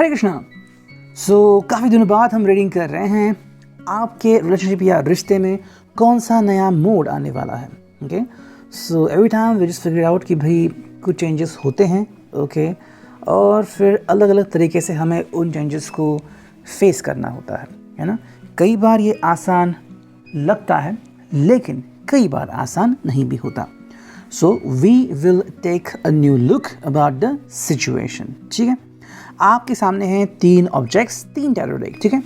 हरे कृष्णा। काफ़ी दिनों बाद हम रीडिंग कर रहे हैं आपके रिलेशनशिप या रिश्ते में कौन सा नया मोड आने वाला है। Okay, so every time we just figure out कि भाई कुछ चेंजेस होते हैं। ओके, और फिर अलग अलग तरीके से हमें उन चेंजेस को फेस करना होता है ना। कई बार ये आसान लगता है लेकिन कई बार आसान नहीं भी होता। So we will take a new look about the situation. ठीक है, आपके सामने हैं 3 ऑब्जेक्ट्स, 3 टैरो डेक। ठीक है,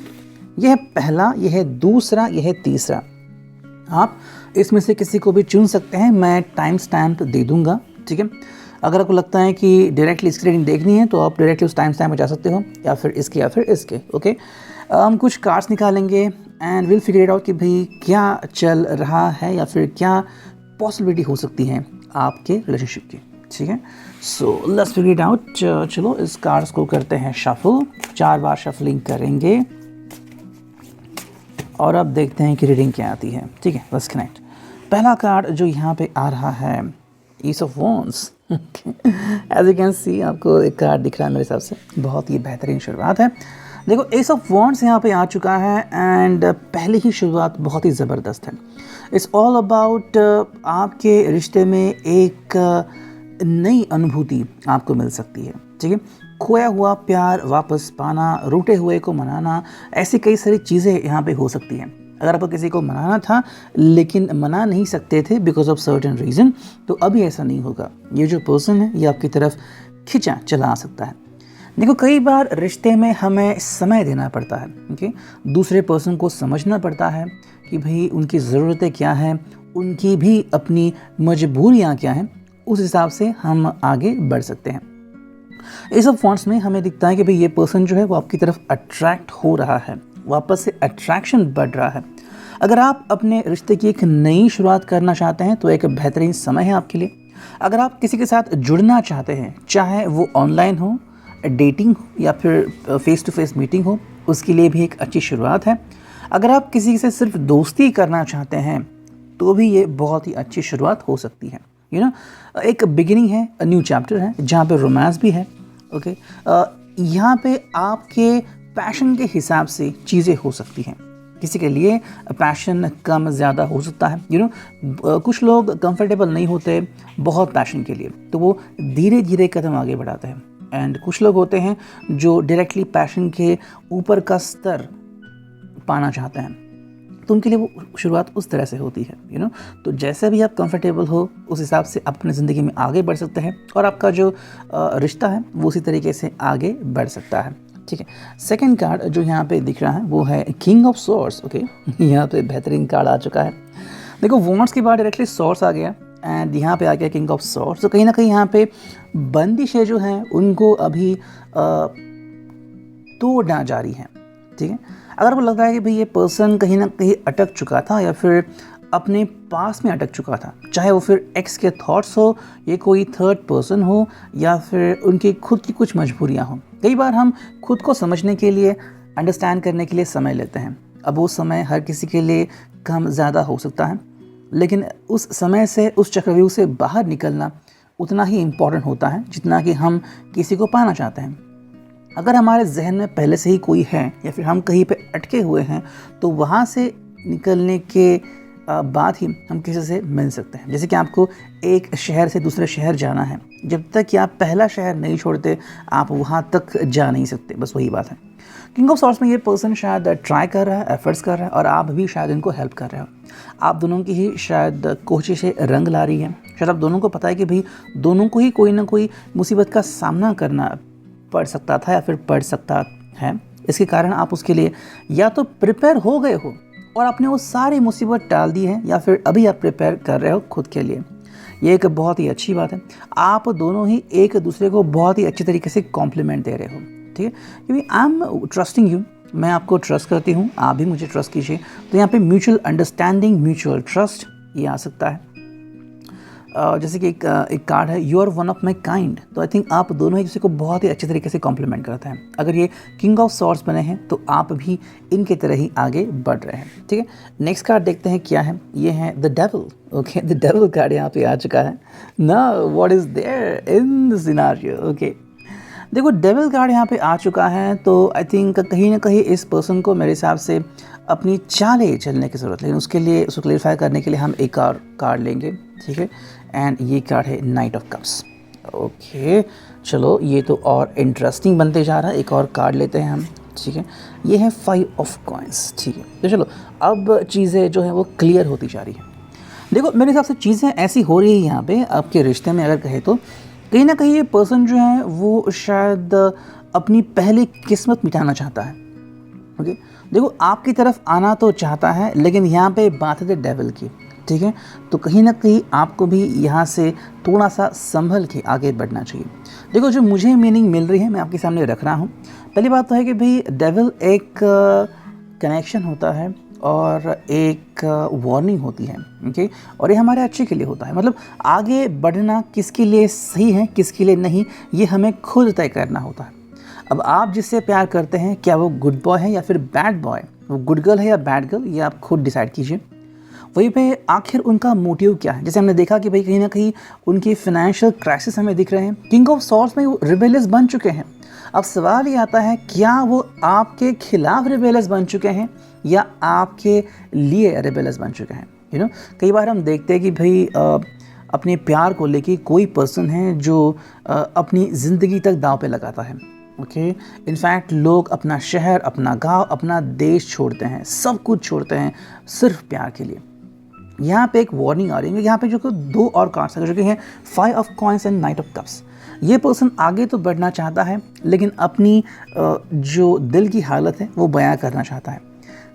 यह है पहला, यह है दूसरा, यह है तीसरा। आप इसमें से किसी को भी चुन सकते हैं, मैं टाइम स्टैम्प दे दूंगा। ठीक है, अगर आपको लगता है कि डायरेक्टली इसकी रीडिंग देखनी है तो आप डायरेक्टली उस टाइम स्टैम्प में जा सकते हो, या फिर इसके। ओके, हम कुछ कार्ड्स निकालेंगे and will figure it out कि भाई क्या चल रहा है या फिर क्या पॉसिबिलिटी हो सकती है आपके रिलेशनशिप की। ठीक है, so let's figure it out. चलो इस कार्ड्स को करते हैं शफल, 4 बार शफलिंग करेंगे और अब देखते हैं कि रीडिंग क्या आती है। ठीक है, लेट्स कनेक्ट। पहला कार्ड जो यहाँ पे आ रहा है, ace of wands. As you can see, आपको एक कार्ड दिख रहा है मेरे हिसाब से, बहुत ही बेहतरीन शुरुआत है। देखो, एस ऑफ वॉन्ड्स यहाँ पे आ चुका है एंड पहले ही शुरुआत बहुत ही ज़बरदस्त है। इट्स ऑल अबाउट आपके रिश्ते में एक नई अनुभूति आपको मिल सकती है। ठीक है, खोया हुआ प्यार वापस पाना, रूठे हुए को मनाना, ऐसी कई सारी चीज़ें यहाँ पे हो सकती हैं। अगर आपको किसी को मनाना था लेकिन मना नहीं सकते थे बिकॉज ऑफ सर्टेन रीज़न, तो अभी ऐसा नहीं होगा। ये जो पर्सन है ये आपकी तरफ खिंचा चला आ सकता है। देखो, कई बार रिश्ते में हमें समय देना पड़ता है। ओके, दूसरे पर्सन को समझना पड़ता है कि भाई उनकी ज़रूरतें क्या हैं, उनकी भी अपनी मजबूरियाँ क्या हैं, उस हिसाब से हम आगे बढ़ सकते हैं। इस सब फॉन्ट्स में हमें दिखता है कि भाई ये पर्सन जो है वो आपकी तरफ अट्रैक्ट हो रहा है, वापस से अट्रैक्शन बढ़ रहा है। अगर आप अपने रिश्ते की एक नई शुरुआत करना चाहते हैं तो एक बेहतरीन समय है आपके लिए। अगर आप किसी के साथ जुड़ना चाहते हैं, चाहे वो ऑनलाइन हो, डेटिंग हो या फिर फेस टू फेस मीटिंग हो, उसके लिए भी एक अच्छी शुरुआत है। अगर आप किसी से सिर्फ दोस्ती करना चाहते हैं तो भी ये बहुत ही अच्छी शुरुआत हो सकती है। एक बिगिनिंग है, अ न्यू चैप्टर है जहाँ पे रोमांस भी है। ओके, यहाँ पे आपके पैशन के हिसाब से चीज़ें हो सकती हैं। किसी के लिए पैशन कम ज़्यादा हो सकता है। कुछ लोग कंफर्टेबल नहीं होते बहुत पैशन के लिए, तो वो धीरे धीरे कदम आगे बढ़ाते हैं। एंड कुछ लोग होते हैं जो डायरेक्टली पैशन के ऊपर का स्तर पाना चाहते हैं, तो उनके लिए वो शुरुआत उस तरह से होती है। तो जैसे भी आप कंफर्टेबल हो उस हिसाब से आप अपनी ज़िंदगी में आगे बढ़ सकते हैं और आपका जो रिश्ता है वो उसी तरीके से आगे बढ़ सकता है। ठीक है, सेकंड कार्ड जो यहाँ पे दिख रहा है वो है किंग ऑफ सॉर्ड्स। ओके, यहाँ पे बेहतरीन कार्ड आ चुका है। देखो, वॉन्ड्स के बाद डायरेक्टली सॉर्ड्स आ गया एंड यहाँ पे आ गया किंग ऑफ सॉर्ड्स। तो कहीं ना कहीं यहाँ पे बंदिशें जो हैं उनको अभी तोड़ना जारी है। ठीक है, अगर आपको लगता है कि भाई ये पर्सन कहीं ना कहीं अटक चुका था या फिर अपने पास में अटक चुका था, चाहे वो फिर एक्स के थॉट्स हो, ये कोई थर्ड पर्सन हो या फिर उनकी खुद की कुछ मजबूरियां हो। कई बार हम खुद को समझने के लिए, अंडरस्टैंड करने के लिए समय लेते हैं। अब वो समय हर किसी के लिए कम ज़्यादा हो सकता है, लेकिन उस समय से, उस चक्रव्यूह से बाहर निकलना उतना ही इम्पॉर्टेंट होता है जितना कि हम किसी को पाना चाहते हैं। अगर हमारे जहन में पहले से ही कोई है या फिर हम कहीं पे अटके हुए हैं, तो वहाँ से निकलने के बाद ही हम किसी से मिल सकते हैं। जैसे कि आपको एक शहर से दूसरे शहर जाना है, जब तक कि आप पहला शहर नहीं छोड़ते आप वहाँ तक जा नहीं सकते। बस वही बात है। किंग ऑफ सॉर्ड्स में ये पर्सन शायद ट्राई कर रहा है, एफर्ट्स कर रहा है और आप भी शायद इनको हेल्प कर रहे हो। आप दोनों की ही शायद कोशिशें रंग ला रही हैं। शायद आप दोनों को पता है कि भाई दोनों को ही कोई ना कोई मुसीबत का सामना करना पड़ सकता था या फिर पड़ सकता है। इसके कारण आप उसके लिए या तो प्रिपेयर हो गए हो और आपने वो सारी मुसीबत टाल दी है, या फिर अभी आप प्रिपेयर कर रहे हो खुद के लिए। ये एक बहुत ही अच्छी बात है। आप दोनों ही एक दूसरे को बहुत ही अच्छी तरीके से कॉम्प्लीमेंट दे रहे हो। ठीक है, क्योंकि आई एम ट्रस्टिंग यू, मैं आपको ट्रस्ट करती हूँ, आप भी मुझे ट्रस्ट कीजिए। तो यहाँ पे म्यूचुअल अंडरस्टैंडिंग, म्यूचुअल ट्रस्ट ये आ सकता है। जैसे कि एक कार्ड है, you are one of my kind. तो आई थिंक आप दोनों एक दूसरे को बहुत ही अच्छे तरीके से कॉम्प्लीमेंट करते हैं। अगर ये किंग ऑफ सॉर्ड्स बने हैं तो आप भी इनके तरह ही आगे बढ़ रहे हैं। ठीक है, नेक्स्ट कार्ड देखते हैं क्या है। ये है the devil. Okay, the devil card यहाँ पे आ चुका है ना। What is there in the scenario? Okay, देखो डेविल कार्ड यहाँ पे आ चुका है, तो आई थिंक कहीं ना कहीं इस पर्सन को मेरे हिसाब से अपनी चालें चलने की ज़रूरत है, लेकिन उसके लिए उसको क्लेरिफाई करने के लिए हम एक और कार्ड लेंगे, ठीक है। एंड ये कार्ड है नाइट ऑफ कप्स। ओके चलो, ये तो और इंटरेस्टिंग बनते जा रहा है। एक और कार्ड लेते हैं हम, ठीक है। ये है 5 ऑफ कॉइन्स, ठीक है। तो चलो अब चीज़ें जो है वो क्लियर होती जा रही है। देखो मेरे हिसाब से चीज़ें ऐसी हो रही है यहाँ पे आपके रिश्ते में, अगर कहे तो कहीं ना कहीं ये पर्सन जो है वो शायद अपनी पहली किस्मत मिटाना चाहता है। ओके देखो आपकी तरफ आना तो चाहता है, लेकिन यहाँ पे बात है डेविल की, ठीक है। तो कहीं ना कहीं आपको भी यहाँ से थोड़ा सा संभल के आगे बढ़ना चाहिए। देखो जो मुझे मीनिंग मिल रही है मैं आपके सामने रख रहा हूँ। पहली बात तो है कि भाई डेविल एक कनेक्शन होता है और एक वार्निंग होती है, ओके। और ये हमारे अच्छे के लिए होता है, मतलब आगे बढ़ना किसके लिए सही है किसके लिए नहीं, ये हमें खुद तय करना होता है। अब आप जिससे प्यार करते हैं, क्या वो गुड बॉय है या फिर बैड बॉय, वो गुड गर्ल है या बैड गर्ल, ये आप खुद डिसाइड कीजिए। वहीं पे आखिर उनका मोटिव क्या है। जैसे हमने देखा कि भाई कहीं ना कहीं उनकी फाइनेंशियल क्राइसिस हमें दिख रहे हैं, किंग ऑफ सॉर्ड्स में वो रिबेलियस बन चुके हैं। अब सवाल ये आता है, क्या वो आपके खिलाफ रिबेलियस बन चुके हैं या आपके लिए रिबेलियस बन चुके हैं। यू नो कई बार हम देखते हैं कि भाई अपने प्यार को लेके कोई पर्सन है जो अपनी ज़िंदगी तक दांव पे लगाता है, ओके। इनफैक्ट लोग अपना शहर, अपना गांव, अपना देश छोड़ते हैं, सब कुछ छोड़ते हैं सिर्फ प्यार के लिए। यहाँ पे एक वार्निंग आ रही है। यहाँ पे जो कि 2 और कार्ड्स हैं जो कि हैं 5 of coins and night of cups. ये पर्सन आगे तो बढ़ना चाहता है, लेकिन अपनी जो दिल की हालत है वो बयां करना चाहता है,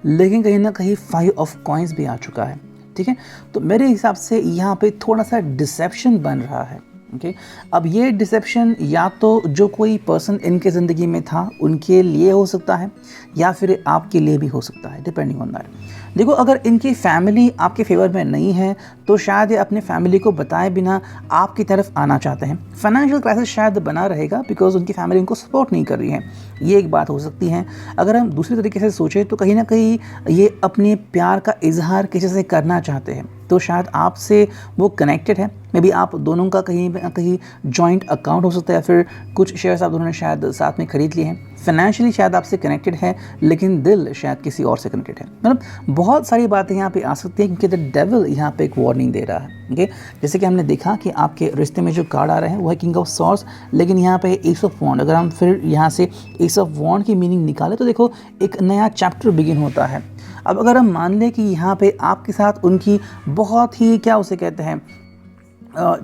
लेकिन कहीं ना कहीं 5 ऑफ कॉइन्स भी आ चुका है, ठीक है। तो मेरे हिसाब से यहाँ पे थोड़ा सा डिसेप्शन बन रहा है, ओके। अब ये डिसेप्शन या तो जो कोई पर्सन इनके ज़िंदगी में था उनके लिए हो सकता है या फिर आपके लिए भी हो सकता है, डिपेंडिंग ऑन दैट। देखो अगर इनकी फैमिली आपके फेवर में नहीं है तो शायद ये अपने फैमिली को बताए बिना आपकी तरफ आना चाहते हैं। फाइनेंशियल क्राइसिस शायद बना रहेगा बिकॉज उनकी फैमिली उनको सपोर्ट नहीं कर रही है, ये एक बात हो सकती है। अगर हम दूसरी तरीके से सोचें तो कहीं ना कहीं ये अपने प्यार का इजहार किसी से करना चाहते हैं, तो शायद आपसे वो कनेक्टेड है। मे बी आप दोनों का कहीं ना कहीं जॉइंट अकाउंट हो सकता है, या फिर कुछ शेयर्स आप दोनों ने शायद साथ में खरीद लिए हैं। फाइनेंशियली शायद आपसे कनेक्टेड है, लेकिन दिल शायद किसी और से कनेक्टेड है। मतलब बहुत सारी बातें यहाँ पे आ सकती हैं, क्योंकि द डेविल यहाँ पे एक वार्निंग दे रहा है, ओके। जैसे कि हमने देखा कि आपके रिश्ते में जो कार्ड आ रहे हैं वो है किंग ऑफ सॉर्ड्स, लेकिन यहाँ पे एस ऑफ वॉन्ड। अगर हम फिर यहाँ से एस ऑफ वॉन्ड की मीनिंग निकालें तो देखो एक नया चैप्टर बिगिन होता है। अब अगर हम मान लें कि यहाँ पे आपके साथ उनकी बहुत ही क्या उसे कहते हैं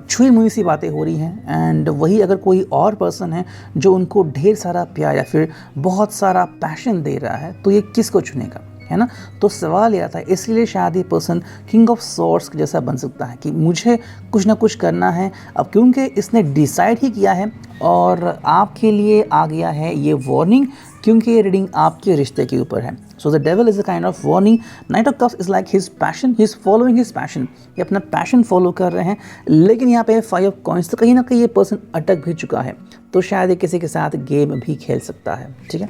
छुई मुई सी बातें हो रही हैं, एंड वही अगर कोई और पर्सन है जो उनको ढेर सारा प्यार या फिर बहुत सारा पैशन दे रहा है, तो ये किसको चुनेगा, है ना। तो सवाल ये आता है, इसलिए शायद ये पर्सन किंग ऑफ सॉर्ड्स जैसा बन सकता है कि मुझे कुछ ना कुछ करना है। अब क्योंकि इसने डिसाइड ही किया है और आपके लिए आ गया है ये वार्निंग, क्योंकि ये रीडिंग आपके रिश्ते के ऊपर है। So the devil is a kind of warning. Night of cups is like his passion, he is following his passion. ये अपना पैशन फॉलो कर रहे हैं, लेकिन यहाँ पे 5 ऑफ कॉइन्स, तो कहीं ना कहीं ये पर्सन अटक भी चुका है, तो शायद ये किसी के साथ गेम भी खेल सकता है, ठीक है।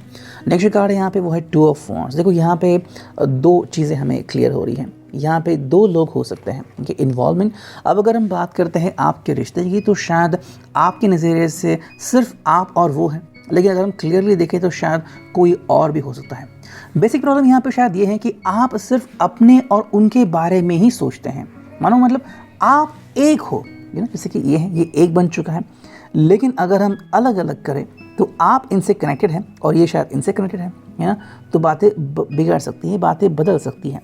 नेक्स्ट कार्ड है यहाँ पे वो है 2 ऑफ वॉन्ड्स। देखो यहाँ पे 2 चीज़ें हमें क्लियर हो रही हैं। यहाँ पे 2 लोग हो सकते हैं कि इन्वॉल्वमेंट। अब अगर हम बात करते हैं आपके रिश्ते की, तो शायद आपके नज़रिए से सिर्फ आप और वो हैं, लेकिन अगर हम क्लियरली देखें तो शायद कोई और भी हो सकता है। बेसिक प्रॉब्लम यहाँ पे शायद ये है कि आप सिर्फ अपने और उनके बारे में ही सोचते हैं। मानो मतलब आप एक हो, जैसे कि ये है, ये एक बन चुका है, लेकिन अगर हम अलग अलग करें तो आप इनसे कनेक्टेड हैं और ये शायद इनसे कनेक्टेड है ना। तो बातें बिगड़ सकती हैं, बातें बदल सकती हैं।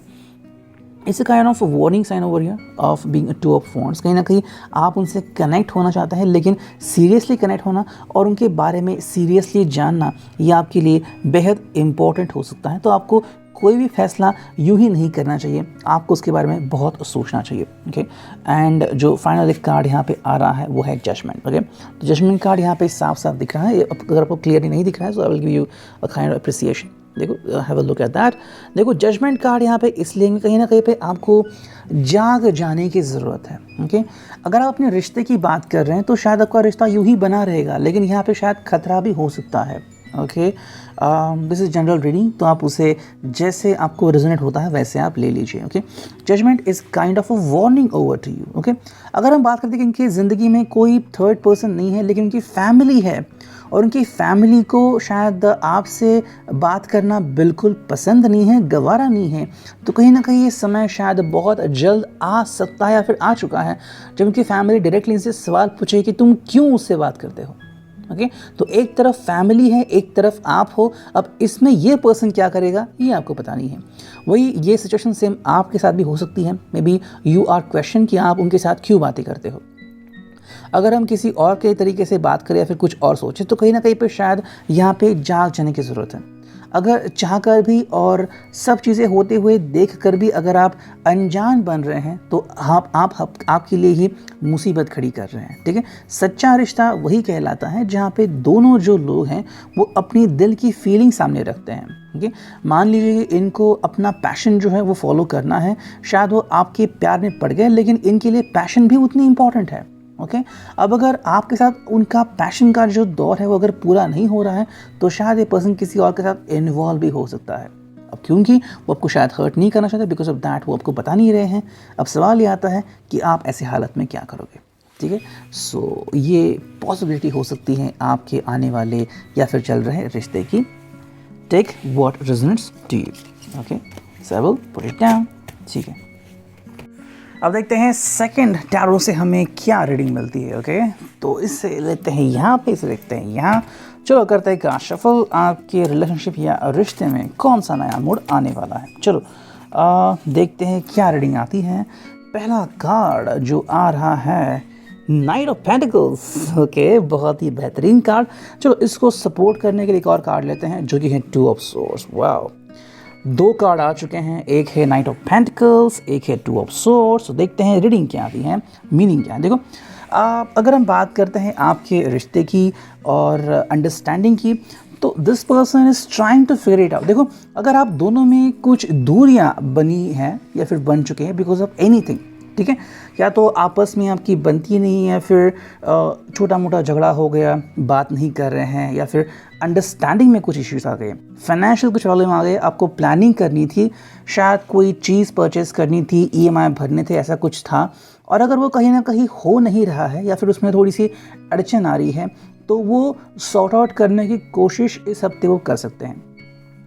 It's a kind of warning sign over here of being 2 of wands. कहीं ना कहीं आप उनसे कनेक्ट होना चाहते हैं, लेकिन सीरियसली कनेक्ट होना और उनके बारे में सीरियसली जानना ये आपके लिए बेहद इम्पोर्टेंट हो सकता है। तो आपको कोई भी फैसला यूं ही नहीं करना चाहिए, आपको उसके बारे में बहुत सोचना चाहिए, ओके। एंड जो फाइनल एक कार्ड यहाँ पे आ रहा है वो है जजमेंट, ओके। तो जजमेंट कार्ड यहाँ पे साफ साफ दिख रहा है। अगर आपको क्लियरली नहीं दिख रहा है तो I will give you a kind of appreciation. देखो have a look at that. देखो जजमेंट कार्ड यहाँ पे इसलिए कहीं ना कहीं पे आपको जाग जाने की ज़रूरत है, ओके। अगर आप अपने रिश्ते की बात कर रहे हैं तो शायद आपका रिश्ता यूं ही बना रहेगा, लेकिन यहाँ पे शायद खतरा भी हो सकता है, okay, this is general reading, तो आप उसे जैसे आपको रेजोनेट होता है वैसे आप ले लीजिए। Okay, judgement is kind of a warning over to you. Okay, अगर हम बात करते हैं कि इनकी ज़िंदगी में कोई थर्ड पर्सन नहीं है लेकिन उनकी फैमिली है और उनकी फैमिली को शायद आपसे बात करना बिल्कुल पसंद नहीं है, गवारा नहीं है, तो कहीं ना कहीं ये समय शायद बहुत जल्द आ सकता है या फिर आ चुका है जब उनकी फैमिली डायरेक्टली इनसे सवाल पूछे कि तुम क्यों उससे बात करते हो। ओके, तो एक तरफ फैमिली है, एक तरफ आप हो। अब इसमें ये पर्सन क्या करेगा ये आपको पता नहीं है। वही ये सिचुएशन सेम आपके साथ भी हो सकती है। Maybe you are question कि आप उनके साथ क्यों बातें करते हो। अगर हम किसी और के तरीके से बात करें या फिर कुछ और सोचें तो कहीं ना कहीं पे शायद यहाँ पे जाग जाने की ज़रूरत है। अगर चाह कर भी और सब चीज़ें होते हुए देख कर भी अगर आप अनजान बन रहे हैं तो आप आपके लिए ही मुसीबत खड़ी कर रहे हैं। ठीक है, सच्चा रिश्ता वही कहलाता है जहाँ पे दोनों जो लोग हैं वो अपनी दिल की फीलिंग सामने रखते हैं। ठीक, मान लीजिए कि इनको अपना पैशन जो है वो फॉलो करना है, शायद वो आपके प्यार में पड़ गए लेकिन इनके लिए पैशन भी उतनी इंपॉर्टेंट है। ओके, अब अगर आपके साथ उनका पैशन का जो दौर है वो अगर पूरा नहीं हो रहा है तो शायद ये पर्सन किसी और के साथ इन्वॉल्व भी हो सकता है। अब क्योंकि वो आपको शायद हर्ट नहीं करना चाहते, बिकॉज ऑफ दैट वो आपको बता नहीं रहे हैं। अब सवाल ये आता है कि आप ऐसी हालत में क्या करोगे। ठीक है, सो ये पॉसिबिलिटी हो सकती है आपके आने वाले या फिर चल रहे रिश्ते की। Take what resonates to you. Okay, so I will put it down. ठीक है, अब देखते हैं सेकंड टैरो से हमें क्या रीडिंग मिलती है। ओके, तो इससे लेते हैं यहाँ पे, इसे देखते हैं यहाँ। चलो करते हैं का शफल, आपके रिलेशनशिप या रिश्ते में कौन सा नया मूड आने वाला है। चलो देखते हैं क्या रीडिंग आती है। पहला कार्ड जो आ रहा है नाइट ऑफ पेंटिकल्स। ओके, बहुत ही बेहतरीन कार्ड। चलो इसको सपोर्ट करने के लिए एक और कार्ड लेते हैं जो कि है टू ऑफ सोर्ड्स। वाओ, दो कार्ड आ चुके हैं, एक है नाइट ऑफ पेंटिकल्स, एक है टू ऑफ सोर्ड्स। तो देखते हैं रीडिंग क्या आती है, मीनिंग क्या है। देखो, अगर हम बात करते हैं आपके रिश्ते की और अंडरस्टैंडिंग की, तो this person is trying to figure it out. देखो, अगर आप दोनों में कुछ दूरियां बनी हैं या फिर बन चुके हैं बिकॉज ऑफ एनीथिंग, ठीक है, या तो आपस में आपकी बनती नहीं है, फिर छोटा मोटा झगड़ा हो गया, बात नहीं कर रहे हैं, या फिर अंडरस्टैंडिंग में कुछ इश्यूज आ गए, फाइनेंशियल कुछ प्रॉब्लम आ गए, आपको प्लानिंग करनी थी, शायद कोई चीज़ परचेज करनी थी, ईएमआई भरने थे, ऐसा कुछ था, और अगर वो कहीं ना कहीं हो नहीं रहा है या फिर उसमें थोड़ी सी अड़चन आ रही है तो वो सॉर्ट आउट करने की कोशिश इस हफ्ते वो कर सकते हैं।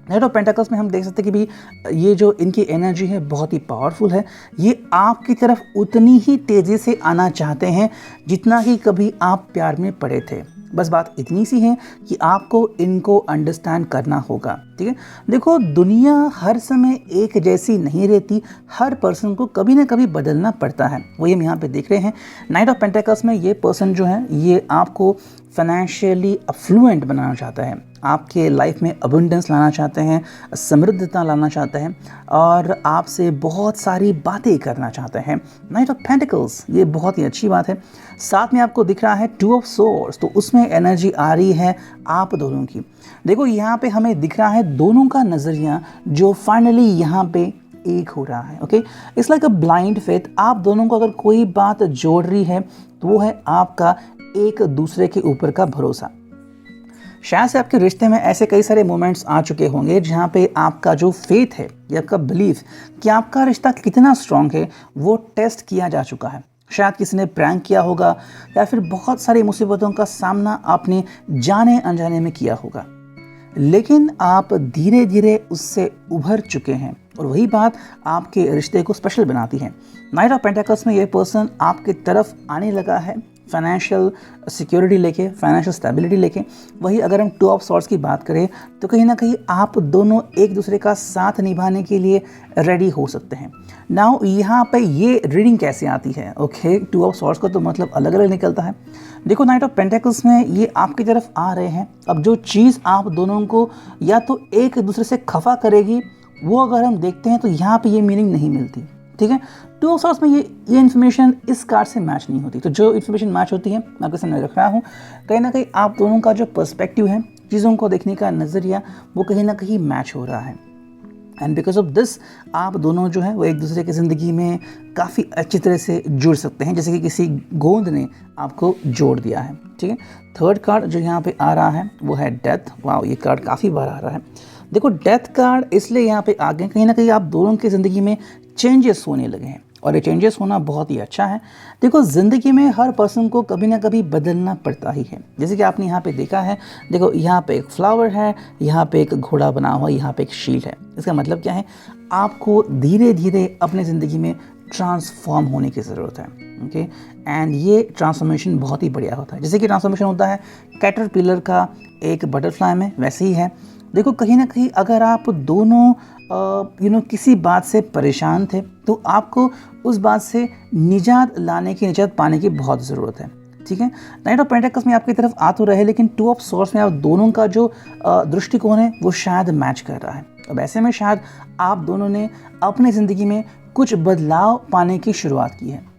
नाइट ऑफ पेंटिकल्स में हम देख सकते हैं कि भी ये जो इनकी एनर्जी है बहुत ही पावरफुल है। ये आपकी तरफ उतनी ही तेज़ी से आना चाहते हैं जितना कि कभी आप प्यार में पड़े थे। बस बात इतनी सी है कि आपको इनको अंडरस्टैंड करना होगा। ठीक है, देखो, दुनिया हर समय एक जैसी नहीं रहती, हर पर्सन को कभी ना कभी बदलना पड़ता है। वही हम यहाँ पे देख रहे हैं। नाइट ऑफ पेंटिकल्स में ये पर्सन जो है ये आपको फाइनेंशियली अफ्लुएंट बनाना चाहता है, आपके लाइफ में अबंडेंस लाना चाहते हैं, समृद्धता लाना चाहते हैं और आपसे बहुत सारी बातें करना चाहते हैं। नाइट ऑफ पेंटिकल्स ये बहुत ही अच्छी बात है। साथ में आपको दिख रहा है टू ऑफ सोर्ड्स, तो उसमें एनर्जी आ रही है आप दोनों की। देखो, यहाँ पे हमें दिख रहा है दोनों का नज़रिया जो फाइनली यहाँ पे एक हो रहा है। Okay, it's like a blind faith. आप दोनों को अगर कोई बात जोड़ रही है तो वो है आपका एक दूसरे के ऊपर का भरोसा। शायद से आपके रिश्ते में ऐसे कई सारे मोमेंट्स आ चुके होंगे जहाँ पे आपका जो फेथ है या आपका बिलीफ कि आपका रिश्ता कितना स्ट्रांग है वो टेस्ट किया जा चुका है। शायद किसी ने प्रैंक किया होगा या फिर बहुत सारी मुसीबतों का सामना आपने जाने अनजाने में किया होगा, लेकिन आप धीरे धीरे उससे उभर चुके हैं और वही बात आपके रिश्ते को स्पेशल बनाती है। नाइट ऑफ पेंटिकल्स में ये पर्सन आपकी तरफ आने लगा है फाइनेंशियल सिक्योरिटी लेके, फाइनेंशियल स्टेबिलिटी लेके। वही अगर हम टू ऑफ सॉर्ड्स की बात करें तो कहीं ना कहीं आप दोनों एक दूसरे का साथ निभाने के लिए रेडी हो सकते हैं। नाउ यहाँ पे ये रीडिंग कैसे आती है। ओके, टू ऑफ सॉर्ड्स का तो मतलब अलग अलग निकलता है। देखो, नाइट ऑफ पेंटिकल्स में ये आपकी तरफ आ रहे हैं। अब जो चीज़ आप दोनों को या तो एक दूसरे से खफा करेगी वो अगर हम देखते हैं तो यहाँ पे ये मीनिंग नहीं मिलती। ठीक है, टू ऑफ सॉर्ड्स में ये इन्फॉर्मेशन इस कार्ड से मैच नहीं होती। तो जो इन्फॉर्मेशन मैच होती है मैं आपके सामने रख रहा हूँ। कहीं ना कहीं आप दोनों का जो पर्सपेक्टिव है, चीज़ों को देखने का नज़रिया, वो कहीं ना कहीं मैच हो रहा है। एंड बिकॉज ऑफ दिस आप दोनों जो है वो एक दूसरे की ज़िंदगी में काफ़ी अच्छी तरह से जुड़ सकते हैं, जैसे कि किसी गोंद ने आपको जोड़ दिया है। ठीक है, थर्ड कार्ड जो यहाँ पे आ रहा है वो है डेथ। वाह, ये कार्ड काफ़ी बार आ रहा है। देखो, डेथ कार्ड इसलिए यहाँ पे आ गए, कहीं ना कहीं आप दोनों की ज़िंदगी में चेंजेस होने लगे हैं और ये चेंजेस होना बहुत ही अच्छा है। देखो, ज़िंदगी में हर पर्सन को कभी ना कभी बदलना पड़ता ही है, जैसे कि आपने यहाँ पे देखा है। देखो, यहाँ पे एक फ्लावर है, यहाँ पे एक घोड़ा बना हुआ, यहाँ पे एक शील्ड है। इसका मतलब क्या है, आपको धीरे धीरे अपनी ज़िंदगी में ट्रांसफॉर्म होने की ज़रूरत है। ओके, एंड ये ट्रांसफॉर्मेशन बहुत ही बढ़िया होता है। जैसे कि ट्रांसफॉर्मेशन होता है कैटरपिलर का एक बटरफ्लाई में, वैसे ही है। देखो, कहीं ना कहीं अगर आप दोनों किसी बात से परेशान थे तो आपको उस बात से निजात पाने की बहुत ज़रूरत है। ठीक है, नाइट ऑफ पेंटिकल्स में आपकी तरफ आ तो रहे, लेकिन टू ऑफ सोर्स में आप दोनों का जो दृष्टिकोण है वो शायद मैच कर रहा है। अब ऐसे में शायद आप दोनों ने अपनी ज़िंदगी में कुछ बदलाव पाने की शुरुआत की है,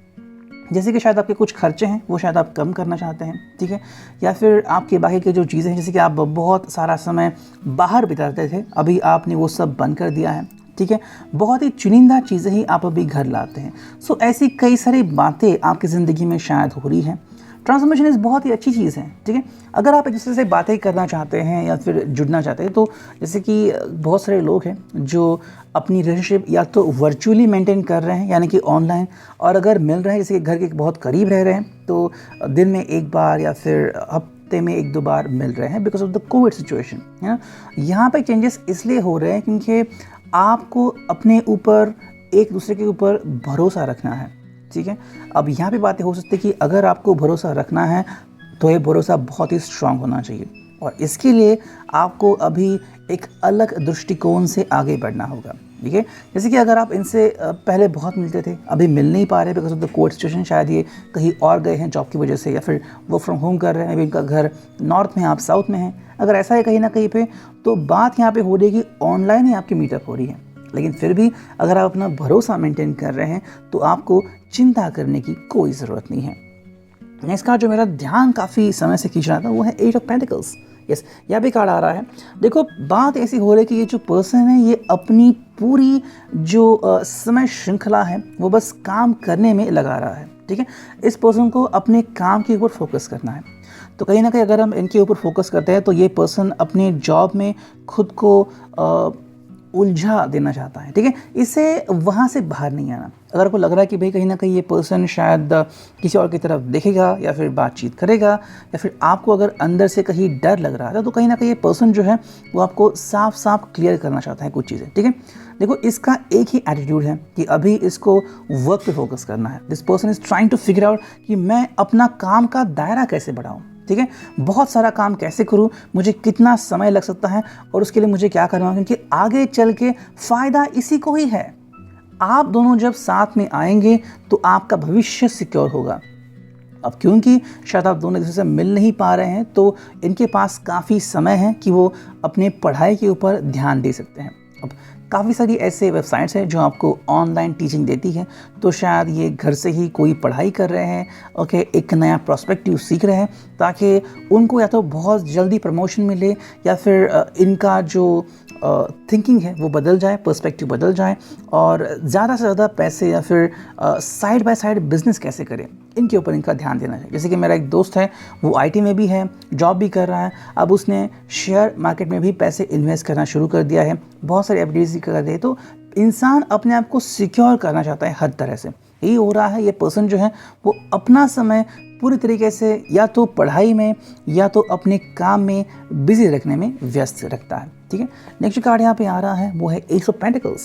जैसे कि शायद आपके कुछ खर्चे हैं वो शायद आप कम करना चाहते हैं। ठीक है, या फिर आपके बाकी के जो चीज़ें हैं, जैसे कि आप बहुत सारा समय बाहर बिताते थे, अभी आपने वो सब बंद कर दिया है। ठीक है, बहुत ही चुनिंदा चीज़ें ही आप अभी घर लाते हैं। सो ऐसी कई सारी बातें आपकी ज़िंदगी में शायद हो रही हैं। ट्रांसफॉर्मेशन इज़ बहुत ही अच्छी चीज़ है। ठीक है, अगर आप एक दूसरे से बातें करना चाहते हैं या फिर जुड़ना चाहते हैं, तो जैसे कि बहुत सारे लोग हैं जो अपनी रिलेशनशिप या तो वर्चुअली मेंटेन कर रहे हैं, यानी कि ऑनलाइन, और अगर मिल रहे हैं, जैसे कि घर के बहुत करीब रह रहे हैं, तो दिन में एक बार या फिर हफ्ते में एक दो बार मिल रहे हैं because of the Covid situation. है ना, यहाँ पे चेंजेस इसलिए हो रहे हैं क्योंकि आपको अपने ऊपर, एक दूसरे के ऊपर भरोसा रखना है। ठीक है, अब यहाँ पे बातें हो सकती है कि अगर आपको भरोसा रखना है तो ये भरोसा बहुत ही स्ट्रांग होना चाहिए, और इसके लिए आपको अभी एक अलग दृष्टिकोण से आगे बढ़ना होगा। ठीक है, जैसे कि अगर आप इनसे पहले बहुत मिलते थे, अभी मिल नहीं पा रहे because of the Covid situation, शायद ये कहीं और गए हैं जॉब की वजह से, या फिर वर्क फ्रॉम होम कर रहे हैं, अभी इनका घर नॉर्थ में, आप साउथ में हैं। अगर ऐसा है कहीं ना कहीं पे, तो बात यहाँ पे हो रही है कि ऑनलाइन ही आपकी मीटअप हो रही है, लेकिन फिर भी अगर आप अपना भरोसा मेंटेन कर रहे हैं तो आपको चिंता करने की कोई ज़रूरत नहीं है। नेक्स्ट कार्ड जो मेरा ध्यान काफ़ी समय से खींच रहा था वो है एट ऑफ पेंटिकल्स। यस, यह भी कार्ड आ रहा है। देखो, बात ऐसी हो रही है कि ये जो पर्सन है ये अपनी पूरी जो समय श्रृंखला है वो बस काम करने में लगा रहा है। ठीक है, इस पर्सन को अपने काम के ऊपर फोकस करना है। तो कहीं ना कहीं अगर हम इनके ऊपर फोकस करते हैं तो ये पर्सन अपने जॉब में खुद को उलझा देना चाहता है। ठीक है, इसे वहाँ से बाहर नहीं आना। अगर आपको लग रहा है कि भाई कहीं ना कहीं ये पर्सन शायद किसी और की तरफ देखेगा या फिर बातचीत करेगा, या फिर आपको अगर अंदर से कहीं डर लग रहा है, तो कहीं ना कहीं ये पर्सन जो है वो आपको साफ साफ क्लियर करना चाहता है कुछ चीज़ें। ठीक है, देखो, इसका एक ही एटीट्यूड है कि अभी इसको वर्क पे फोकस करना है। This person is trying to figure out कि मैं अपना काम का दायरा कैसे बढ़ाऊँ। ठीक है, बहुत सारा काम कैसे करूं, मुझे कितना समय लग सकता है और उसके लिए मुझे क्या करना है, क्योंकि आगे चल के फ़ायदा इसी को ही है। आप दोनों जब साथ में आएंगे तो आपका भविष्य सिक्योर होगा। अब क्योंकि शायद आप दोनों एक दूसरे से मिल नहीं पा रहे हैं, तो इनके पास काफ़ी समय है कि वो अपने पढ़ाई के ऊपर ध्यान दे सकते हैं। अब काफ़ी सारी ऐसे वेबसाइट्स हैं जो आपको ऑनलाइन टीचिंग देती है, तो शायद ये घर से ही कोई पढ़ाई कर रहे हैं, ओके, एक नया प्रोस्पेक्टिव सीख रहे हैं, ताकि उनको या तो बहुत जल्दी प्रमोशन मिले या फिर इनका जो थिंकिंग है वो बदल जाए, पर्सपेक्टिव बदल जाए, और ज़्यादा से ज़्यादा पैसे या फिर साइड बाय साइड बिजनेस कैसे करें, इनके ऊपर इनका ध्यान देना चाहिए। जैसे कि मेरा एक दोस्त है, वो आईटी में भी है, जॉब भी कर रहा है, अब उसने शेयर मार्केट में भी पैसे इन्वेस्ट करना शुरू कर दिया है, बहुत सारे एफडीज कर दिए। तो इंसान अपने आप को सिक्योर करना चाहता है हर तरह से। यही हो रहा है, ये पर्सन जो है वो अपना समय पूरी तरीके से या तो पढ़ाई में या तो अपने काम में बिजी रखने में व्यस्त रखता है। ठीक है, नेक्स्ट कार्ड यहाँ पे आ रहा है वो है ace of pentacles.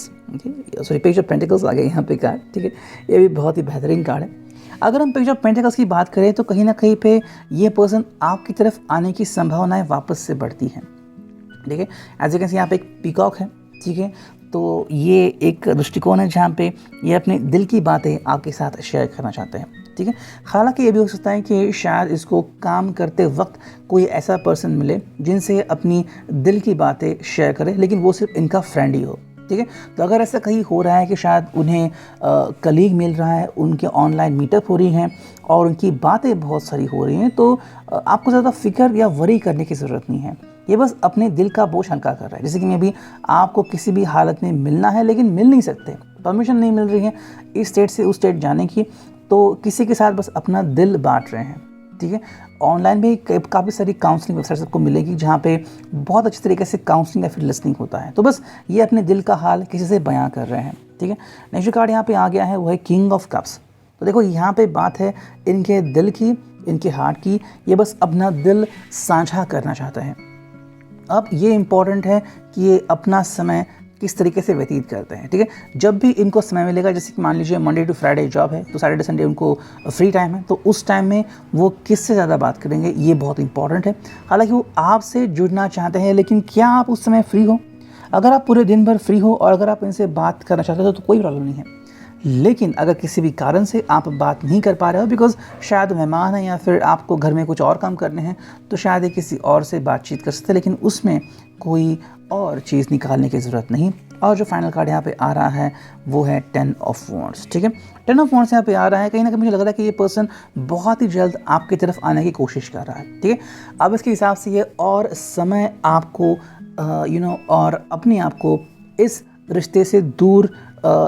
Sorry, page of pentacles आ गया यहाँ पे कार्ड। ठीक है, ये भी बहुत ही बेहतरीन कार्ड है। अगर हम पेज ऑफ पेंटिकल्स की बात करें तो कहीं ना कहीं पे ये पर्सन आपकी तरफ आने की संभावनाएं वापस से बढ़ती हैं। ठीक है, एज यू कैन सी यहाँ पे एक पीकॉक है। ठीक है, तो ये एक दृष्टिकोण है जहाँ पे ये अपने दिल की बातें आपके साथ शेयर करना चाहते हैं। ठीक है, हालांकि ये भी हो सकता है कि शायद इसको काम करते वक्त कोई ऐसा पर्सन मिले जिनसे अपनी दिल की बातें शेयर करे, लेकिन वो सिर्फ इनका फ्रेंड ही हो। ठीक है, तो अगर ऐसा कहीं हो रहा है कि शायद उन्हें कलीग मिल रहा है, उनके ऑनलाइन मीटअप हो रही हैं और उनकी बातें बहुत सारी हो रही हैं, तो आपको ज़्यादा फिक्र या वरी करने की ज़रूरत नहीं है। ये बस अपने दिल का बोझ हल्का कर रहा है। जैसे कि मैं भी आपको किसी भी हालत में मिलना है लेकिन मिल नहीं सकते, परमिशन नहीं मिल रही है इस स्टेट से उस स्टेट जाने की, तो किसी के साथ बस अपना दिल बांट रहे हैं, ठीक है। ऑनलाइन भी काफ़ी सारी काउंसलिंग वेबसाइट्स आपको मिलेगी जहाँ पे बहुत अच्छे तरीके से काउंसलिंग या फिर लिसनिंग होता है। तो बस ये अपने दिल का हाल किसी से बयां कर रहे हैं, ठीक है। नेक्स्ट कार्ड यहाँ पे आ गया है वो है किंग ऑफ कप्स। तो देखो यहाँ पे बात है इनके दिल की, इनके हार्ट की, ये बस अपना दिल साझा करना चाहते हैं। अब ये इम्पॉर्टेंट है कि ये अपना समय किस तरीके से व्यतीत करते हैं, ठीक है। जब भी इनको समय मिलेगा, जैसे कि मान लीजिए मंडे टू फ्राइडे जॉब है तो सैटरडे संडे उनको फ्री टाइम है, तो उस टाइम में वो किससे ज़्यादा बात करेंगे, ये बहुत इंपॉर्टेंट है। हालांकि वो आपसे जुड़ना चाहते हैं, लेकिन क्या आप उस समय फ्री हो? अगर आप पूरे दिन भर फ्री हो और अगर आप इनसे बात करना चाहते हो तो कोई प्रॉब्लम नहीं है। लेकिन अगर किसी भी कारण से आप बात नहीं कर पा रहे हो, बिकॉज शायद मेहमान हैं या फिर आपको घर में कुछ और काम करने हैं, तो शायद ये किसी और से बातचीत कर सकते हैं, लेकिन उसमें कोई और चीज़ निकालने की ज़रूरत नहीं। और जो फाइनल कार्ड यहाँ पे आ रहा है वो है 10 ऑफ वॉन्ड्स, ठीक है। 10 ऑफ वॉन्ड्स यहाँ पे आ रहा है, कहीं ना कहीं मुझे लग रहा है कि ये पर्सन बहुत ही जल्द आपकी तरफ आने की कोशिश कर रहा है, ठीक है। अब इसके हिसाब से ये और समय आपको और अपने आप को इस रिश्ते से दूर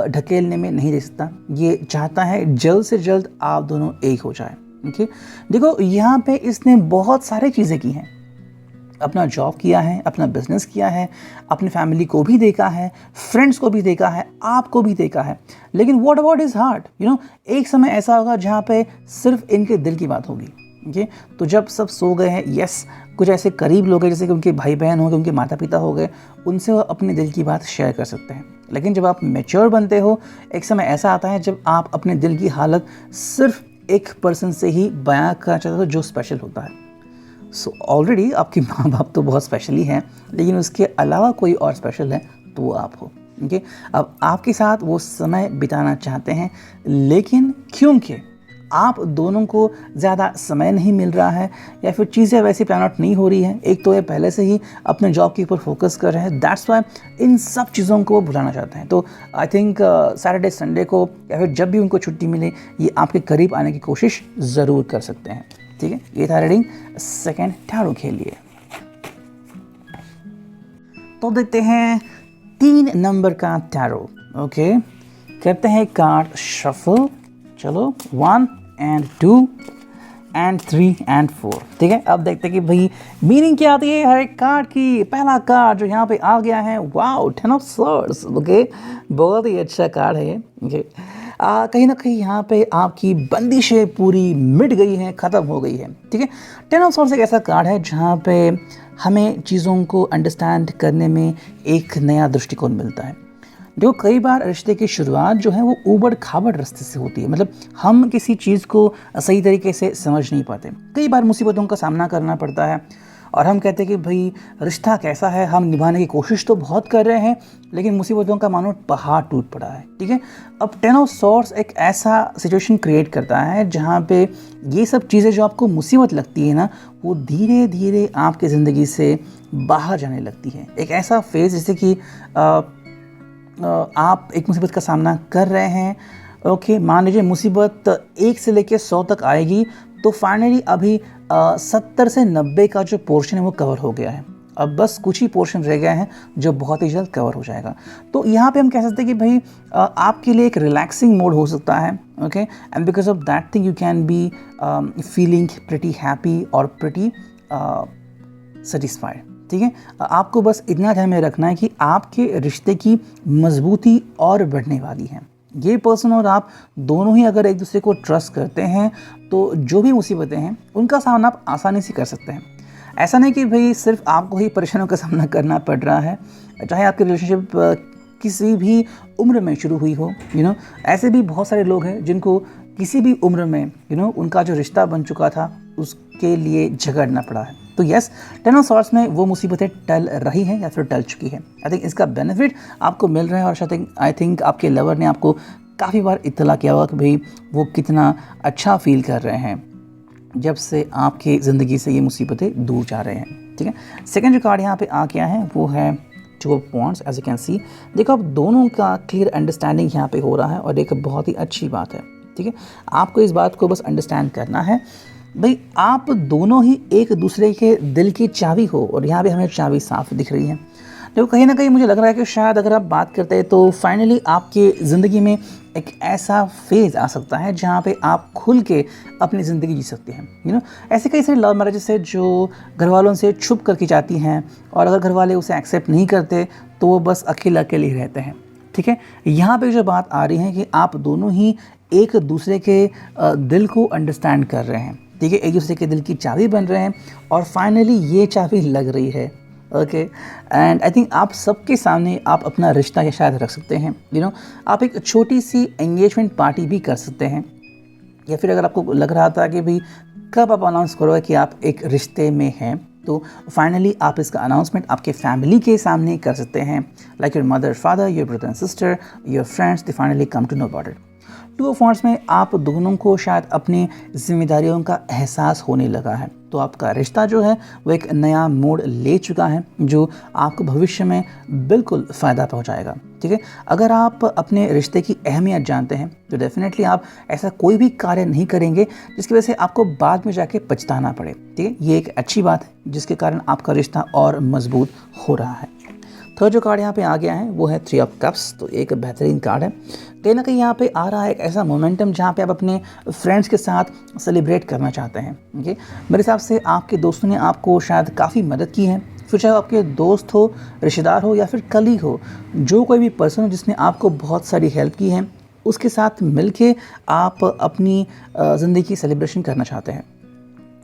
ढकेलने में नहीं दे सकता। ये चाहता है जल्द से जल्द आप दोनों एक हो जाए, ओके। देखो यहाँ पे इसने बहुत सारी चीज़ें की हैं, अपना जॉब किया है, अपना बिजनेस किया है, अपनी फैमिली को भी देखा है, फ्रेंड्स को भी देखा है, आपको भी देखा है, लेकिन व्हाट अबाउट हिज हार्ट, एक समय ऐसा होगा जहाँ पे सिर्फ इनके दिल की बात होगी, ओके। तो जब सब सो गए हैं, यस, कुछ ऐसे करीब लोग हैं जैसे कि उनके भाई बहन हो गए, उनके माता पिता हो गए, उनसे वो अपने दिल की बात शेयर कर सकते हैं। लेकिन जब आप मैच्योर बनते हो, एक समय ऐसा आता है जब आप अपने दिल की हालत सिर्फ एक पर्सन से ही बयां करना चाहते हो जो स्पेशल होता है। सो ऑलरेडी आपके माँ बाप तो बहुत स्पेशल ही हैं, लेकिन उसके अलावा कोई और स्पेशल है तो वो आप हो, ओके। अब आपके साथ वो समय बिताना चाहते हैं, लेकिन क्योंकि आप दोनों को ज़्यादा समय नहीं मिल रहा है या फिर चीज़ें वैसे प्लान आउट नहीं हो रही हैं, एक तो ये पहले से ही अपने जॉब के ऊपर फोकस कर रहे हैं, दैट्स वाई इन सब चीज़ों को वो भुलाना चाहते हैं। तो आई थिंक सैटरडे संडे को या फिर जब भी उनको छुट्टी मिले, ये आपके करीब आने की कोशिश ज़रूर कर सकते हैं, ठीक है। ये था रीडिंग सेकेंड टैरो के लिए। तो देखते हैं 3 नंबर का टैरो, ओके। करते हैं कार्ड शफल, चलो 1 and 2 and 3 and 4, ठीक है। अब देखते हैं कि भाई मीनिंग क्या आती है हर एक कार्ड की। पहला कार्ड जो यहाँ पे आ गया है, वाओ, 10 ऑफ स्वॉर्ड्स, ओके। बहुत ही अच्छा कार्ड है ये, ओके। कहीं ना कहीं यहाँ पे आपकी बंदिशें पूरी मिट गई हैं, ख़त्म हो गई है, ठीक है। 10 ऑफ स्वॉर्ड्स एक ऐसा कार्ड है जहाँ पे हमें चीज़ों को अंडरस्टैंड करने में एक नया दृष्टिकोण मिलता है। जो कई बार रिश्ते की शुरुआत जो है वो ऊबड़ खाबड़ रास्ते से होती है, मतलब हम किसी चीज़ को सही तरीके से समझ नहीं पाते, कई बार मुसीबतों का सामना करना पड़ता है और हम कहते हैं कि भाई रिश्ता कैसा है, हम निभाने की कोशिश तो बहुत कर रहे हैं, लेकिन मुसीबतों का मानो पहाड़ टूट पड़ा है, ठीक है। अब 10 ऑफ स्वॉर्ड्स एक ऐसा सिचुएशन क्रिएट करता है जहाँ पे ये सब चीज़ें जो आपको मुसीबत लगती है ना, वो धीरे धीरे आपकी ज़िंदगी से बाहर जाने लगती है। एक ऐसा फेज़ जैसे कि आप एक मुसीबत का सामना कर रहे हैं, ओके। मान लीजिए मुसीबत 1 से लेकर 100 तक आएगी, तो फाइनली अभी 70 से 90 का जो पोर्शन है वो कवर हो गया है। अब बस कुछ ही पोर्शन रह गया है जो बहुत ही जल्द कवर हो जाएगा। तो यहाँ पे हम कह सकते हैं कि भाई आपके लिए एक रिलैक्सिंग मोड हो सकता है, okay. And because of that thing you can be feeling pretty happy और प्रिटी सेटिस्फाइड, ठीक है। आपको बस इतना ध्यान में रखना है कि आपके रिश्ते की मजबूती और बढ़ने वाली है। ये पर्सन और आप दोनों ही अगर एक दूसरे को ट्रस्ट करते हैं तो जो भी मुसीबतें हैं उनका सामना आप आसानी से कर सकते हैं। ऐसा नहीं कि भाई सिर्फ आपको ही परेशानियों का सामना करना पड़ रहा है, चाहे आपकी रिलेशनशिप किसी भी उम्र में शुरू हुई हो, ऐसे भी बहुत सारे लोग हैं जिनको किसी भी उम्र में उनका जो रिश्ता बन चुका था उसके लिए झगड़ना पड़ा है। तो यस, 10 ऑफ स्वॉर्ड्स में वो मुसीबतें टल रही हैं या फिर टल चुकी है। आई थिंक इसका बेनिफिट आपको मिल रहा है और आई थिंक आपके लवर ने आपको काफ़ी बार इत्तला किया होगा कि भाई वो कितना अच्छा फील कर रहे हैं जब से आपकी ज़िंदगी से ये मुसीबतें दूर जा रहे हैं, ठीक है। सेकेंड जो कार्ड यहाँ पे आ गया है वो है 2 of wands, as you can see. देखो अब दोनों का क्लियर अंडरस्टैंडिंग यहाँ पे हो रहा है और एक बहुत ही अच्छी बात है, ठीक है। आपको इस बात को बस अंडरस्टैंड करना है भाई आप दोनों ही एक दूसरे के दिल की चाबी हो, और यहाँ पे हमें चाबी साफ दिख रही है। देखो कहीं ना कहीं मुझे लग रहा है कि शायद अगर आप बात करते हैं तो फाइनली आपकी ज़िंदगी में एक ऐसा फेज़ आ सकता है जहाँ पे आप खुल के अपनी ज़िंदगी जी सकते हैं। ऐसे कई सारे लव मैरिजेस है जो घर वालों से छुप करके जाती हैं, और अगर घर वाले उसे एक्सेप्ट नहीं करते तो वो बस अकेले अकेले ही रहते हैं। ठीक है, यहाँ पे जो बात आ रही है कि आप दोनों ही एक दूसरे के दिल को अंडरस्टैंड कर रहे हैं। ठीक है, एक दूसरे के दिल की चाबी बन रहे हैं, और फाइनली ये चाबी लग रही है। ओके, एंड आई थिंक आप सबके सामने आप अपना रिश्ता या शायद रख सकते हैं। आप एक छोटी सी एंगेजमेंट पार्टी भी कर सकते हैं, या फिर अगर आपको लग रहा था कि भाई कब आप अनाउंस करोगे कि आप एक रिश्ते में हैं, तो फाइनली आप इसका अनाउंसमेंट आपके फैमिली के सामने कर सकते हैं। Like your mother, father, your brother and sister, your friends, they finally come to know about it. Two of wands में आप दोनों को शायद अपनी जिम्मेदारियों का एहसास होने लगा है, तो आपका रिश्ता जो है वो एक नया मोड़ ले चुका है जो आपको भविष्य में बिल्कुल फ़ायदा पहुंचाएगा। ठीक है, अगर आप अपने रिश्ते की अहमियत जानते हैं तो डेफिनेटली आप ऐसा कोई भी कार्य नहीं करेंगे जिसकी वजह से आपको बाद में जाके पछताना पड़े। ठीक है, ये एक अच्छी बात है जिसके कारण आपका रिश्ता और मजबूत हो रहा है। थर्ड जो कार्ड यहाँ पे आ गया है वो है 3 ऑफ कप्स, तो एक बेहतरीन कार्ड है। कहीं ना कहीं यहाँ पे आ रहा है एक ऐसा मोमेंटम जहाँ पे आप अपने फ्रेंड्स के साथ सेलिब्रेट करना चाहते हैं। ओके, मेरे हिसाब से आपके दोस्तों ने आपको शायद काफ़ी मदद की है, फिर चाहे आपके दोस्त हो, रिश्तेदार हो, या फिर कलीग हो, जो कोई भी पर्सन हो जिसने आपको बहुत सारी हेल्प की है, उसके साथ मिलके आप अपनी ज़िंदगी की सेलिब्रेशन करना चाहते हैं।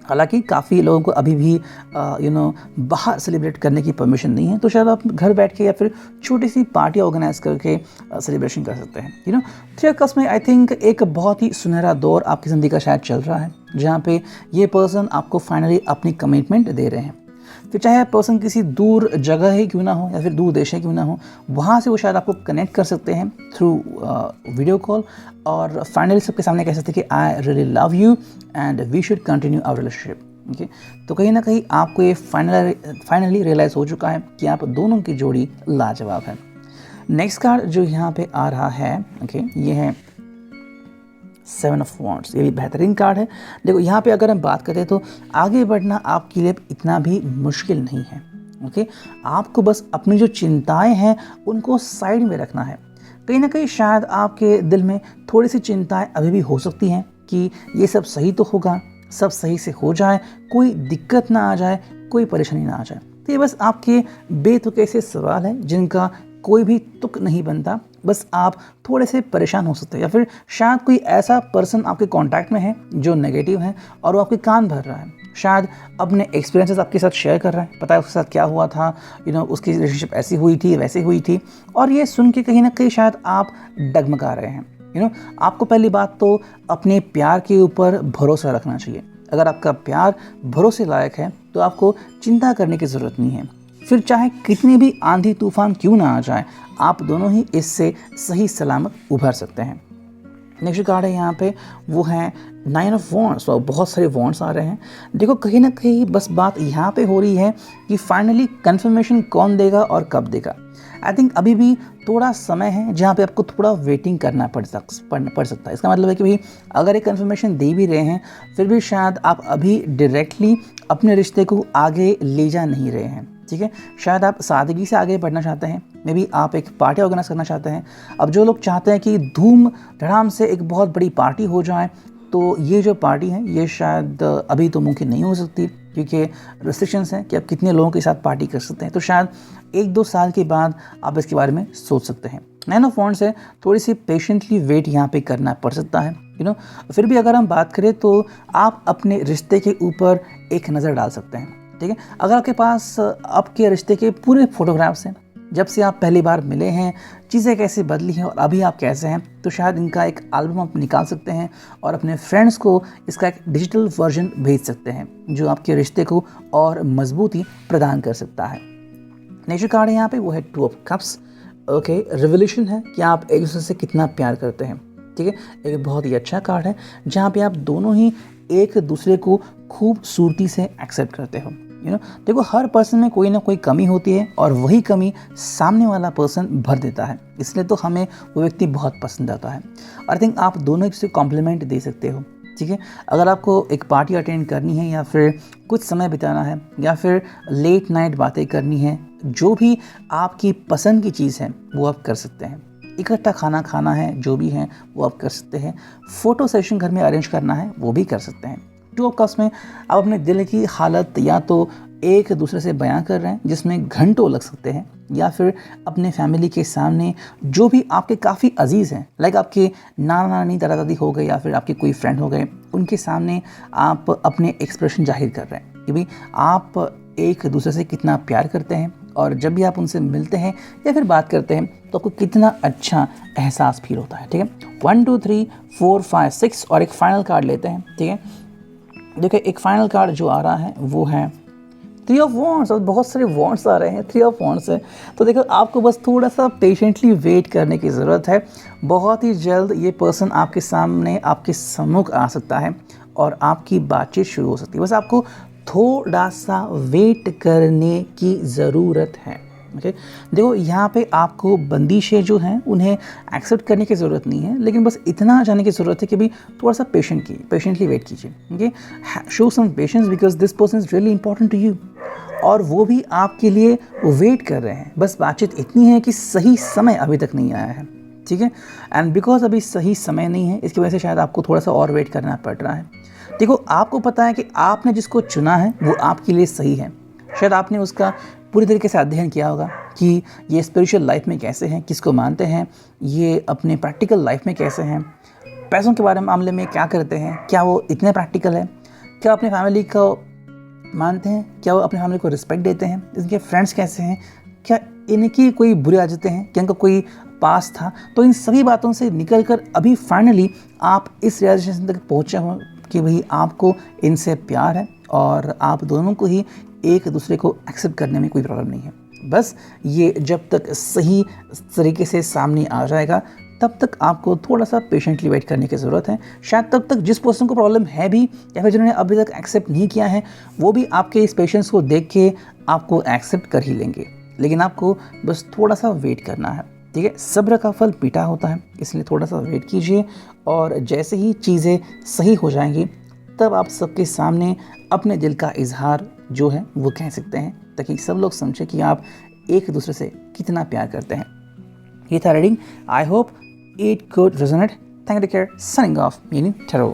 हालांकि काफ़ी लोगों को अभी भी बाहर सेलिब्रेट करने की परमिशन नहीं है, तो शायद आप घर बैठ के या फिर छोटी सी पार्टी ऑर्गेनाइज करके सेलिब्रेशन कर सकते हैं। 3 ऑफ कप्स में आई थिंक एक बहुत ही सुनहरा दौर आपकी ज़िंदगी का शायद चल रहा है, जहाँ पे ये पर्सन आपको फाइनली अपनी कमिटमेंट दे रहे हैं। फिर चाहे पर्सन किसी दूर जगह ही क्यों ना हो या फिर दूर देश है क्यों ना हो, वहाँ से वो शायद आपको कनेक्ट कर सकते हैं थ्रू वीडियो कॉल, और फाइनली सबके सामने कह सकते हैं कि I really love you and we should continue our relationship. Okay, तो कहीं ना कहीं आपको ये फाइनली रियलाइज़ हो चुका है कि आप दोनों की जोड़ी लाजवाब है। नेक्स्ट कार्ड जो यहाँ पे आ रहा है, ओके, ये है 7 ऑफ वॉन्ड्स। ये भी बेहतरीन कार्ड है। देखो यहाँ पे अगर हम बात करें तो आगे बढ़ना आपके लिए इतना भी मुश्किल नहीं है। ओके, आपको बस अपनी जो चिंताएं हैं उनको साइड में रखना है। कहीं ना कहीं शायद आपके दिल में थोड़ी सी चिंताएं अभी भी हो सकती हैं कि ये सब सही तो होगा, सब सही से हो जाए, कोई दिक्कत ना आ जाए, कोई परेशानी ना आ जाए। तो ये बस आपके बेतुके से सवाल हैं जिनका कोई भी तुक नहीं बनता, बस आप थोड़े से परेशान हो सकते हैं, या फिर शायद कोई ऐसा पर्सन आपके कांटेक्ट में है जो नेगेटिव है और वो आपके कान भर रहा है, शायद अपने एक्सपीरियंसेस आपके साथ शेयर कर रहा है, पता है उसके साथ क्या हुआ था, उसकी रिलेशनशिप ऐसी हुई थी, वैसी हुई थी, और ये सुन के कहीं ना कहीं शायद आप डगमगा रहे हैं। आपको पहली बात तो अपने प्यार के ऊपर भरोसा रखना चाहिए। अगर आपका प्यार भरोसे लायक है तो आपको चिंता करने की ज़रूरत नहीं है। फिर चाहे कितनी भी आंधी तूफान क्यों ना आ जाए, आप दोनों ही इससे सही सलामत उभर सकते हैं। नेक्स्ट कार्ड है यहाँ पे, वो है 9 ऑफ वॉन्ड्स। और बहुत सारे वॉन्ड्स आ रहे हैं। देखो कहीं ना कहीं बस बात यहाँ पे हो रही है कि फाइनली कंफर्मेशन कौन देगा और कब देगा। आई थिंक अभी भी थोड़ा समय है जहाँ पे आपको थोड़ा वेटिंग करना पड़ सकता है। इसका मतलब है कि भाई अगर एक कंफर्मेशन दे भी रहे हैं फिर भी शायद आप अभी डायरेक्टली अपने रिश्ते को आगे ले जा नहीं रहे हैं। ठीक है, शायद आप सादगी से आगे बढ़ना चाहते हैं, मे बी आप एक पार्टी ऑर्गेनाइज करना चाहते हैं। अब जो लोग चाहते हैं कि धूम धड़ाम से एक बहुत बड़ी पार्टी हो जाए, तो ये जो पार्टी है ये शायद अभी तो मुमकिन नहीं हो सकती, क्योंकि रिस्ट्रिक्शंस हैं कि आप कितने लोगों के साथ पार्टी कर सकते हैं। तो शायद 1-2 साल के बाद आप इसके बारे में सोच सकते हैं। 9 ऑफ वॉन्ड्स है, थोड़ी सी पेशेंटली वेट यहाँ पे करना पड़ सकता है। फिर भी अगर हम बात करें तो आप अपने रिश्ते के ऊपर एक नज़र डाल सकते हैं। ठीक है, अगर आपके पास आपके रिश्ते के पूरे फोटोग्राफ्स हैं, जब से आप पहली बार मिले हैं, चीज़ें कैसे बदली हैं और अभी आप कैसे हैं, तो शायद इनका एक एल्बम आप निकाल सकते हैं और अपने फ्रेंड्स को इसका एक डिजिटल वर्जन भेज सकते हैं, जो आपके रिश्ते को और मजबूती प्रदान कर सकता है। नेक्स्ट कार्ड है यहाँ पे, वो है 2 ऑफ कप्स। ओके, रिवोल्यूशन है कि आप एक दूसरे से कितना प्यार करते हैं। ठीक है, एक बहुत ही अच्छा कार्ड है जहाँ पे आप दोनों ही एक दूसरे को खूबसूरती से एक्सेप्ट करते हो। देखो हर पर्सन में कोई ना कोई कमी होती है और वही कमी सामने वाला पर्सन भर देता है, इसलिए तो हमें वो व्यक्ति बहुत पसंद आता है। और आई थिंक आप दोनों एक दूसरे को कॉम्प्लीमेंट दे सकते हो। ठीक है। अगर आपको एक पार्टी अटेंड करनी है या फिर कुछ समय बिताना है या फिर लेट नाइट बातें करनी है, जो भी आपकी पसंद की चीज़ है वो आप कर सकते हैं। इकट्ठा खाना खाना है, जो भी है वो आप कर सकते हैं। फ़ोटो सेशन घर में अरेंज करना है, वो भी कर सकते हैं। टू ऑफ कप्स में आप अपने दिल की हालत या तो एक दूसरे से बयां कर रहे हैं जिसमें घंटों लग सकते हैं, या फिर अपने फैमिली के सामने जो भी आपके काफ़ी अजीज़ हैं, लाइक आपके नाना नानी दादा दादी हो गए या फिर आपके कोई फ्रेंड हो गए, उनके सामने आप अपने एक्सप्रेशन जाहिर कर रहे हैं कि भाई आप एक दूसरे से कितना प्यार करते हैं, और जब भी आप उनसे मिलते हैं या फिर बात करते हैं तो आपको कितना अच्छा एहसास फील होता है। ठीक है, 1 2 3 4 5 6 और एक फाइनल कार्ड लेते हैं। ठीक है, देखिए एक फाइनल कार्ड जो आ रहा है वो है 3 ऑफ वॉन्ड्स, और बहुत सारे वॉन्ड्स आ रहे हैं, 3 ऑफ वॉन्ड्स है। तो देखो आपको बस थोड़ा सा पेशेंटली वेट करने की ज़रूरत है। बहुत ही जल्द ये पर्सन आपके सामने, आपके सम्मुख आ सकता है और आपकी बातचीत शुरू हो सकती है। बस आपको थोड़ा सा वेट करने की ज़रूरत है। ओके, देखो यहाँ पे आपको बंदिशें जो हैं उन्हें एक्सेप्ट करने की ज़रूरत नहीं है, लेकिन बस इतना जाने की ज़रूरत है कि भाई थोड़ा सा पेशेंटली वेट कीजिए। Okay, show some patience because this person is really important to you, और वो भी आपके लिए वेट कर रहे हैं। बस बातचीत इतनी है कि सही समय अभी तक नहीं आया है। ठीक है, एंड बिकॉज अभी सही समय नहीं है, इसकी वजह से शायद आपको थोड़ा सा और वेट करना पड़ रहा है। देखो आपको पता है कि आपने जिसको चुना है वो आपके लिए सही है। शायद आपने उसका पूरी तरीके से अध्ययन किया होगा कि ये स्पिरिचुअल लाइफ में कैसे हैं, किसको मानते हैं, ये अपने प्रैक्टिकल लाइफ में कैसे हैं, पैसों के बारे में मामले में क्या करते हैं, क्या वो इतने प्रैक्टिकल है, क्या अपने फैमिली को मानते हैं, क्या वो अपने फैमिली को रिस्पेक्ट देते हैं, इनके फ्रेंड्स कैसे हैं, क्या इनकी कोई बुरी आदतें हैं, क्या इनका कोई पास था। तो इन सभी बातों से निकल कर अभी फाइनली आप इस रियलाइजेशन तक पहुँचे हो कि भाई आपको इनसे प्यार है और आप दोनों को ही एक दूसरे को एक्सेप्ट करने में कोई प्रॉब्लम नहीं है। बस ये जब तक सही तरीके से सामने आ जाएगा तब तक आपको थोड़ा सा पेशेंटली वेट करने की ज़रूरत है। शायद तब तक जिस पर्सन को प्रॉब्लम है भी या फिर जिन्होंने अभी तक एक्सेप्ट नहीं किया है वो भी आपके इस पेशेंस को देख के आपको एक्सेप्ट कर ही लेंगे, लेकिन आपको बस थोड़ा सा वेट करना है। ठीक है, सब्र का फल मीठा होता है, इसलिए थोड़ा सा वेट कीजिए और जैसे ही चीज़ें सही हो जाएंगी तब आप सबके सामने अपने दिल का इजहार जो है वो कह सकते हैं, ताकि सब लोग समझे कि आप एक दूसरे से कितना प्यार करते हैं। ये था reading. I hope it could resonate. Thank you, take care. Signing off, meaning tarot.